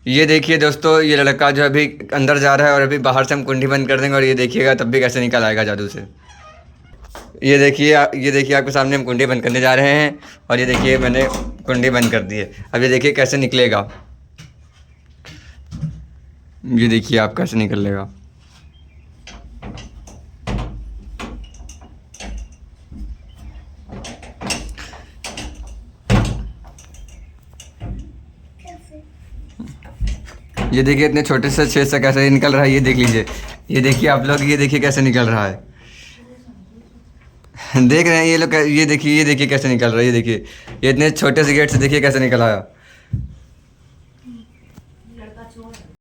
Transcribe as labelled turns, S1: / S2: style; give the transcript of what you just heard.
S1: ये देखिए दोस्तों, ये लड़का जो अभी अंदर जा रहा है और अभी बाहर से हम कुंडी बंद कर देंगे और ये देखिएगा तब भी कैसे निकल आएगा जादू से। ये देखिए आपके सामने हम कुंडी बंद करने जा रहे हैं और ये देखिए मैंने कुंडी बंद कर दी है। अब ये देखिए कैसे निकलेगा, ये देखिए आप कैसे निकलेगा। ये देखिए इतने छोटे से छेद से कैसे निकल रहा है, ये देख लीजिए। ये देखिए आप लोग, ये देखिए कैसे निकल रहा है। देख रहे हैं ये लोग, ये देखिए कैसे निकल रहा है। ये देखिए ये इतने छोटे से गेट से देखिए कैसे निकल आया।